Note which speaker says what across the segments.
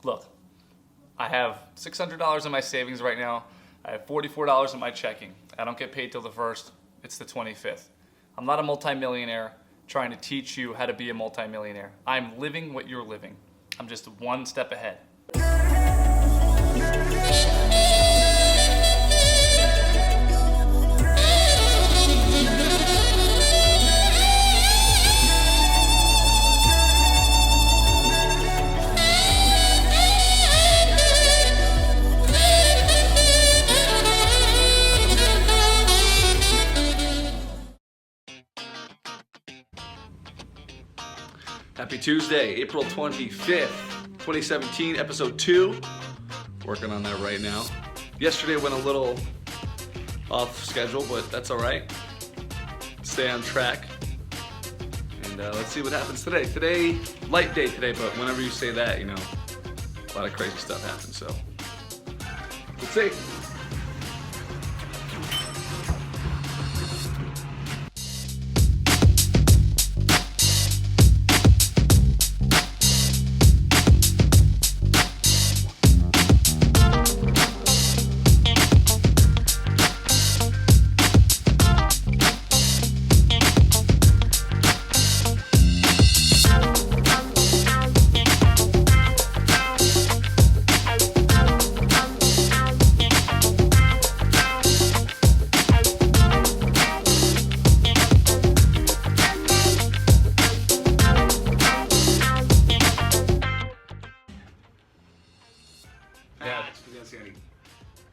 Speaker 1: look, I have $600 in my savings right now. I have $44 in my checking. I don't get paid till the 1st. It's the 25th. I'm not a multimillionaire trying to teach you how to be a multimillionaire. I'm living what you're living. I'm just one step ahead. Happy Tuesday, April 25th, 2017, episode 2. Working on that right now. Yesterday went a little off schedule, but that's all right. Stay on track. And let's see what happens today. Today, light day today, but whenever you say that, you know, a lot of crazy stuff happens, so let's see.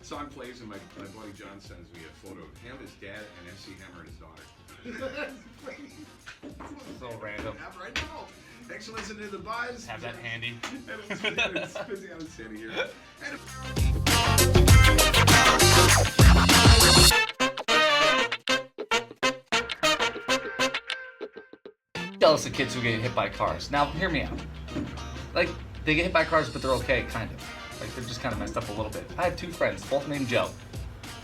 Speaker 2: Song plays and my buddy John sends me a photo of him, his dad, and MC Hammer and his daughter.
Speaker 1: So random.
Speaker 2: Right now. Thanks for listening to The Buzz.
Speaker 1: Have that handy.
Speaker 2: It's busy on standing here.
Speaker 1: Jealous of kids who get hit by cars. Now, hear me out. Like, they get hit by cars, but they're okay, kind of. Like, they're just kind of messed up a little bit. I have two friends, both named Joe,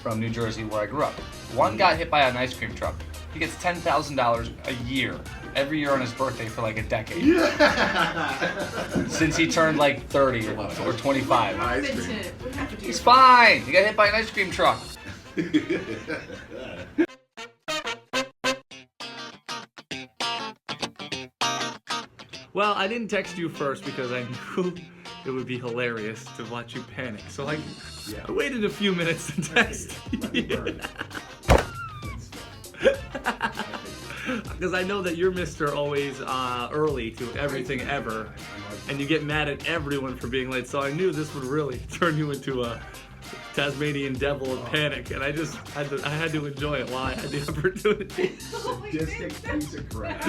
Speaker 1: from New Jersey, where I grew up. One got hit by an ice cream truck. He gets $10,000 a year, every year on his birthday for like a decade. Yeah. Since he turned like 30 or 25. He's fine. He got hit by an ice cream truck. Well, I didn't text you first because I knew it would be hilarious to watch you panic. So I waited a few minutes to text you. Because I know that you're Mr. Always early to everything ever. And you get mad at everyone for being late. So I knew this would really turn you into a Tasmanian devil of panic. And I just had to enjoy it while I had the opportunity.
Speaker 2: Sadistic piece of crap.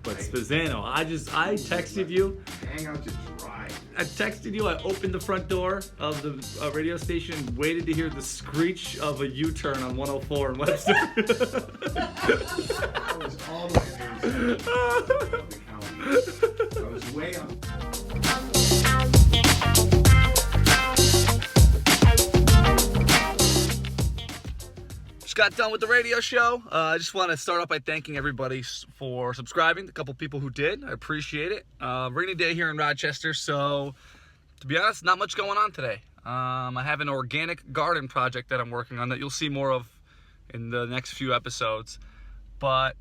Speaker 1: But Spazzano, I texted you.
Speaker 2: Hang out to dry.
Speaker 1: I texted you. I opened the front door of the radio station and waited to hear the screech of a U-turn on 104 in Webster.
Speaker 2: I was all the way in the county. I was way up.
Speaker 1: Got done with the radio show. I just want to start off by thanking everybody for subscribing. The couple people who did, I appreciate it. Rainy day here in Rochester, so to be honest, not much going on today. I have an organic garden project that I'm working on that you'll see more of in the next few episodes, but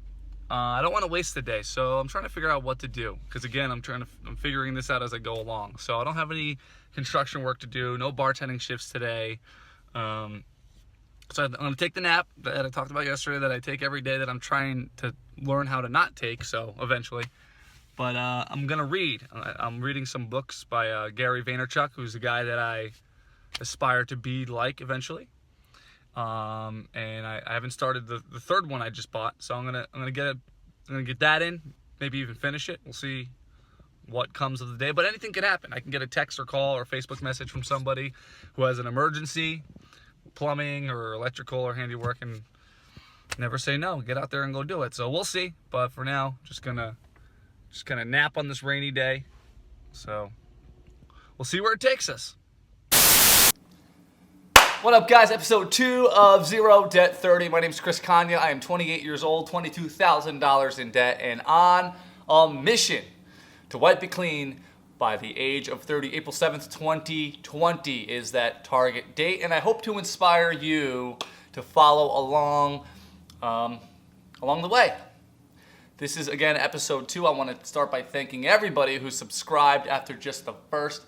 Speaker 1: I don't want to waste the day, so I'm trying to figure out what to do. Because again, I'm figuring this out as I go along. So I don't have any construction work to do, no bartending shifts today. So I'm going to take the nap that I talked about yesterday that I take every day that I'm trying to learn how to not take, so eventually. But I'm going to read. I'm reading some books by Gary Vaynerchuk, who's the guy that I aspire to be like eventually. And I haven't started the third one I just bought, so I'm gonna get that in, maybe even finish it. We'll see what comes of the day, but anything can happen. I can get a text or call or Facebook message from somebody who has an emergency, plumbing or electrical or handiwork, and never say no. Get out there and go do it. So we'll see. But for now, just gonna nap on this rainy day. So we'll see where it takes us. What up, guys? Episode 2 of Zero Debt 30. My name is Chris Konya. I am 28 years old, $22,000 in debt, and on a mission. to wipe it clean by the age of 30. April 7th, 2020 is that target date, and I hope to inspire you to follow along the way. This is, again, episode 2. I want to start by thanking everybody who subscribed after just the first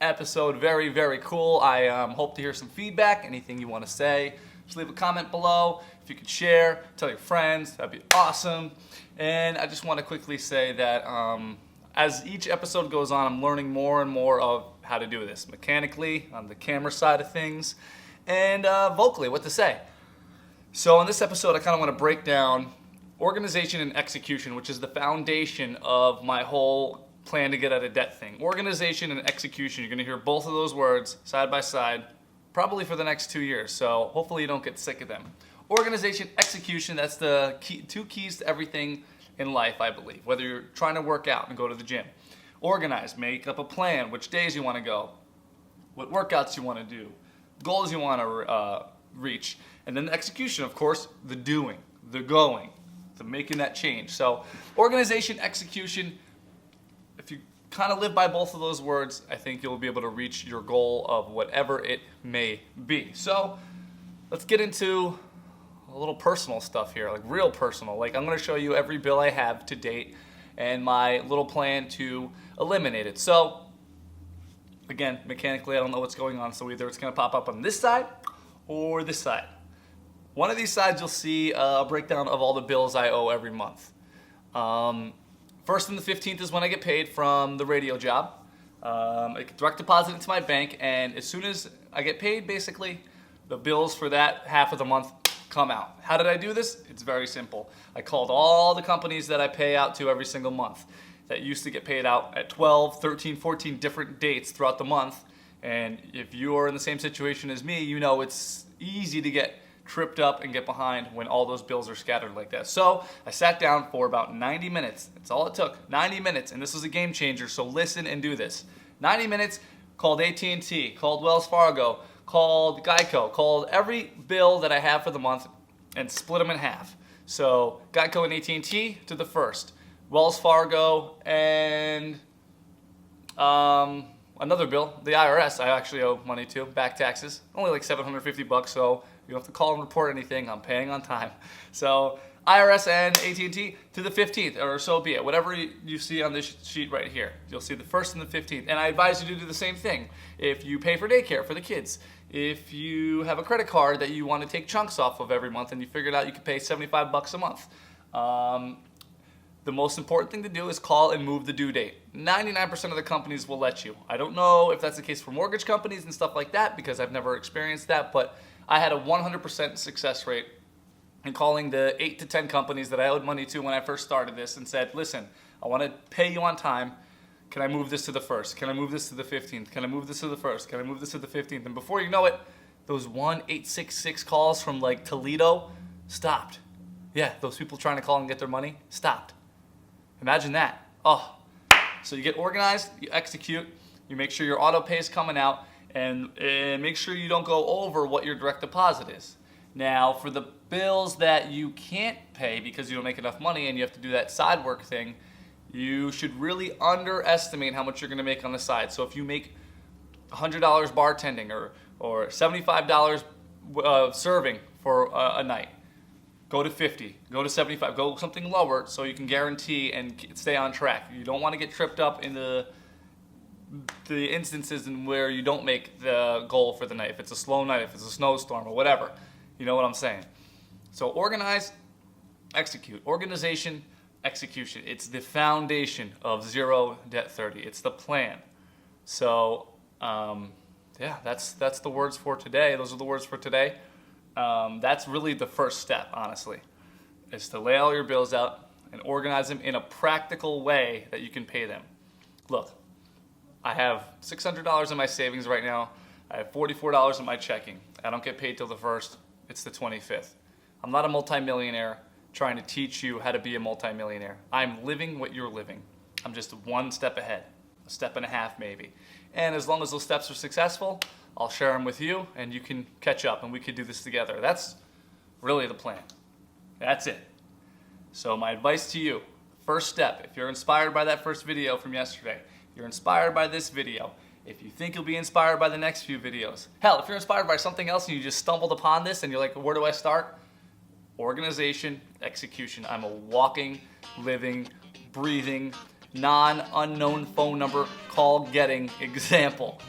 Speaker 1: episode. Very, very cool. I hope to hear some feedback. Anything you want to say, just leave a comment below. If you could share, tell your friends, that'd be awesome. And I just want to quickly say that as each episode goes on, I'm learning more and more of how to do this mechanically, on the camera side of things, and vocally, what to say. So in this episode, I kind of want to break down organization and execution, which is the foundation of my whole plan to get out of debt thing. Organization and execution, you're going to hear both of those words side by side, probably for the next 2 years, so hopefully you don't get sick of them. Organization, execution, that's the two keys to everything in life, I believe. Whether you're trying to work out and go to the gym. Organize, make up a plan, which days you want to go, what workouts you want to do, goals you want to reach, and then the execution, of course, the doing, the going, the making that change. So organization, execution, if you kind of live by both of those words, I think you'll be able to reach your goal of whatever it may be. So let's get into a little personal stuff here, like real personal. Like I'm going to show you every bill I have to date and my little plan to eliminate it. So again, mechanically, I don't know what's going on, so either it's going to pop up on this side or this side. One of these sides you'll see a breakdown of all the bills I owe every month. First and the 15th is when I get paid from the radio job. I direct deposit into my bank, and as soon as I get paid, basically, the bills for that half of the month come out. How did I do this? It's very simple. I called all the companies that I pay out to every single month that used to get paid out at 12, 13, 14 different dates throughout the month. And if you are in the same situation as me, you know it's easy to get tripped up and get behind when all those bills are scattered like that. So I sat down for about 90 minutes. That's all it took, 90 minutes. And this was a game changer, so listen and do this. 90 minutes, called AT&T, called Wells Fargo, called Geico, called every bill that I have for the month and split them in half. So Geico and AT&T to the first, Wells Fargo and another bill, the IRS I actually owe money to, back taxes, only like $750, so you don't have to call and report anything, I'm paying on time. So IRS and AT&T to the 15th, or so be it. Whatever you see on this sheet right here, you'll see the 1st and the 15th. And I advise you to do the same thing. If you pay for daycare for the kids, if you have a credit card that you want to take chunks off of every month and you figured out you could pay $75 a month, the most important thing to do is call and move the due date. 99% of the companies will let you. I don't know if that's the case for mortgage companies and stuff like that because I've never experienced that, but I had a 100% success rate in calling the 8 to 10 companies that I owed money to when I first started this and said, listen, I want to pay you on time. Can I move this to the 1st? Can I move this to the 15th? Can I move this to the 1st? Can I move this to the 15th? And before you know it, those 1-866 calls from like Toledo stopped. Yeah, those people trying to call and get their money stopped. Imagine that. Oh, so you get organized, you execute, you make sure your auto pay is coming out, and make sure you don't go over what your direct deposit is. Now, for the bills that you can't pay because you don't make enough money and you have to do that side work thing, you should really underestimate how much you're going to make on the side. So if you make $100 bartending or $75 serving for a night, go to 50, go to 75, go something lower so you can guarantee and stay on track. You don't want to get tripped up in the instances in where you don't make the goal for the night. If it's a slow night, if it's a snowstorm or whatever, you know what I'm saying. So organize, execute. Organization, execution. It's the foundation of Zero Debt 30. It's the plan. So yeah, that's the words for today. Those are the words for today. That's really the first step, honestly, is to lay all your bills out and organize them in a practical way that you can pay them. Look, I have $600 in my savings right now. I have $44 in my checking. I don't get paid till the 1st. It's the 25th. I'm not a multimillionaire trying to teach you how to be a multimillionaire. I'm living what you're living. I'm just one step ahead, a step and a half maybe. And as long as those steps are successful, I'll share them with you and you can catch up and we could do this together. That's really the plan. That's it. So my advice to you, First step, if you're inspired by that first video from yesterday, you're inspired by this video, if you think you'll be inspired by the next few videos, hell, if you're inspired by something else and you just stumbled upon this and you're like, where do I start? Organization, execution. I'm a walking, living, breathing, non-unknown phone number call getting example.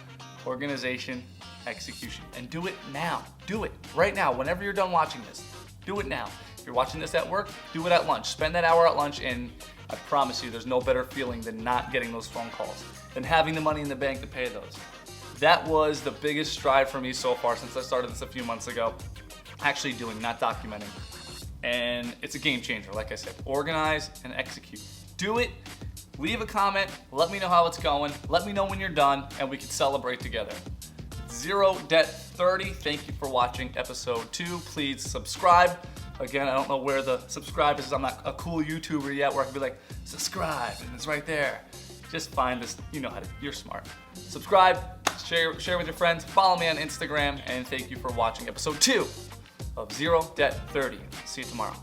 Speaker 1: Organization, execution. And do it now. Do it right now. Whenever you're done watching this, do it now. If you're watching this at work, do it at lunch. Spend that hour at lunch, and I promise you there's no better feeling than not getting those phone calls, than having the money in the bank to pay those. That was the biggest stride for me so far since I started this a few months ago. Actually doing, not documenting. And it's a game changer, like I said. Organize and execute. Do it. Leave a comment. Let me know how it's going. Let me know when you're done, and we can celebrate together. Zero Debt 30. Thank you for watching episode 2. Please subscribe. Again, I don't know where the subscribe is. I'm not a cool YouTuber yet where I can be like, subscribe, and it's right there. Just find this. You know how to. You're smart. Subscribe. Share with your friends. Follow me on Instagram. And thank you for watching episode 2 of Zero Debt 30. See you tomorrow.